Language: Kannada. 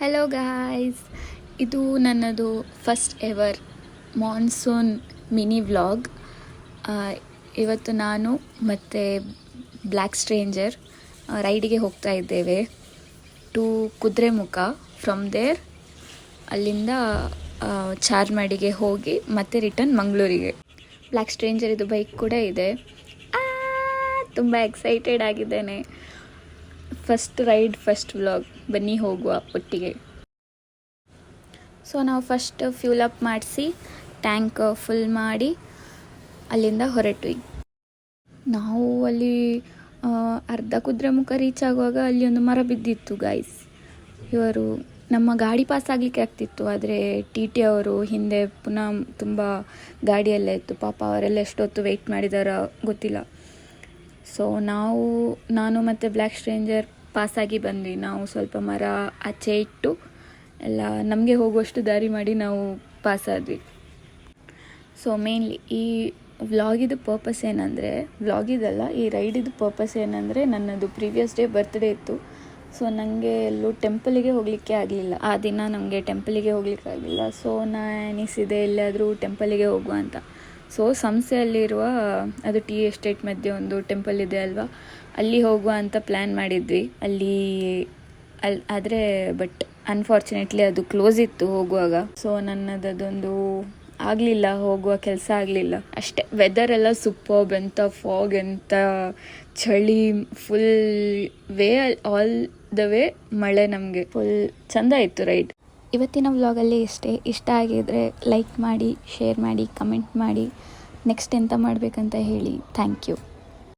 ಹಲೋ ಗಾಯ್ಸ್, ಇದು ನನ್ನದು first ever monsoon mini vlog. ಇವತ್ತು ನಾನು ಮತ್ತು ಬ್ಲ್ಯಾಕ್ ಸ್ಟ್ರೇಂಜರ್ ರೈಡಿಗೆ ಹೋಗ್ತಾ ಇದ್ದೇವೆ ಟು ಕುದುರೆಮುಖ. ಫ್ರಮ್ ದೇರ್ ಅಲ್ಲಿಂದ ಚಾರ್ಮಾಡಿಗೆ ಹೋಗಿ ಮತ್ತೆ ರಿಟರ್ನ್ ಮಂಗಳೂರಿಗೆ. ಬ್ಲ್ಯಾಕ್ ಸ್ಟ್ರೇಂಜರ್ ಇದು ಬೈಕ್ ಕೂಡ ಇದೆ. ತುಂಬ ಎಕ್ಸೈಟೆಡ್ ಆಗಿದ್ದೇನೆ. First ride, first vlog. ಬನ್ನಿ ಹೋಗುವ ಒಟ್ಟಿಗೆ. ಸೊ ನಾವು ಫಸ್ಟ್ ಫ್ಯೂಲ್ ಅಪ್ ಮಾಡಿಸಿ ಟ್ಯಾಂಕ್ ಫುಲ್ ಮಾಡಿ ಅಲ್ಲಿಂದ ಹೊರಟ್ವಿ. ನಾವು ಅಲ್ಲಿ ಅರ್ಧ ಕುದುರೆಮುಖ ರೀಚ್ ಆಗುವಾಗ ಅಲ್ಲಿ ಒಂದು ಮರ ಬಿದ್ದಿತ್ತು ಗೈಸ್. ಇವರು ನಮ್ಮ ಗಾಡಿ ಪಾಸ್ ಆಗಲಿಕ್ಕೆ ಆಗ್ತಿತ್ತು, ಆದರೆ ಟಿ ಅವರು ಹಿಂದೆ ಪುನಃ ತುಂಬ ಗಾಡಿಯೆಲ್ಲ ಇತ್ತು. ಪಾಪ ಅವರೆಲ್ಲ ಎಷ್ಟೊತ್ತು ವೆಯ್ಟ್ ಮಾಡಿದಾರೋ ಗೊತ್ತಿಲ್ಲ. ಸೊ ನಾನು ಮತ್ತು ಬ್ಲ್ಯಾಕ್ ಸ್ಟ್ರೇಂಜರ್ ಪಾಸಾಗಿ ಬಂದ್ವಿ. ನಾವು ಸ್ವಲ್ಪ ಮರ ಆಚೆ ಇಟ್ಟು ಎಲ್ಲ ನಮಗೆ ಹೋಗುವಷ್ಟು ದಾರಿ ಮಾಡಿ ನಾವು ಪಾಸಾದ್ವಿ. ಸೊ ಮೇನ್ಲಿ ಈ ವ್ಲಾಗಿದು ಪರ್ಪಸ್ ಏನಂದರೆ, ವ್ಲಾಗಿದಲ್ಲ, ಈ ರೈಡಿದು ಪರ್ಪಸ್ ಏನಂದರೆ, ನನ್ನದು ಪ್ರೀವಿಯಸ್ ಡೇ ಬರ್ತ್ಡೇ ಇತ್ತು. ಸೊ ನನಗೆ ಎಲ್ಲೂ ಟೆಂಪಲಿಗೆ ಹೋಗಲಿಕ್ಕೆ ಆಗಲಿಲ್ಲ. ಆ ದಿನ ನಮಗೆ ಟೆಂಪಲಿಗೆ ಹೋಗ್ಲಿಕ್ಕೆ ಆಗಲಿಲ್ಲ. ಸೊ ನಾನು ಎನಿಸಿದೆ ಎಲ್ಲಾದರೂ ಟೆಂಪಲಿಗೆ ಹೋಗುವ ಅಂತ. ಸೊ ಸಂಸ್ಥೆಯಲ್ಲಿರುವ ಅದು ಟೀ ಎಸ್ಟೇಟ್ ಮಧ್ಯೆ ಒಂದು ಟೆಂಪಲ್ ಇದೆ ಅಲ್ವಾ, ಅಲ್ಲಿ ಹೋಗುವ ಅಂತ ಪ್ಲ್ಯಾನ್ ಮಾಡಿದ್ವಿ. ಆದರೆ ಬಟ್ ಅನ್ಫಾರ್ಚುನೇಟ್ಲಿ ಅದು ಕ್ಲೋಸ್ ಇತ್ತು ಹೋಗುವಾಗ. ಸೊ ನನ್ನದೊಂದು ಆಗಲಿಲ್ಲ, ಹೋಗುವ ಕೆಲಸ ಆಗಲಿಲ್ಲ ಅಷ್ಟೇ. ವೆದರ್ ಎಲ್ಲ ಸೂಪರ್ಬ್, ಎಂಥ ಫಾಗ್, ಎಂಥ ಚಳಿ, full way all the way ಮಳೆ. ನಮಗೆ ಫುಲ್ ಚೆಂದ ಇತ್ತು ರೈಡ್. ಇವತ್ತಿನ ವ್ಲಾಗಲ್ಲಿ ಇಷ್ಟ ಆಗಿದ್ರೆ ಲೈಕ್ ಮಾಡಿ, ಶೇರ್ ಮಾಡಿ, ಕಮೆಂಟ್ ಮಾಡಿ. ನೆಕ್ಸ್ಟ್ ಎಂತ ಮಾಡಬೇಕಂತ ಹೇಳಿ. Thank you.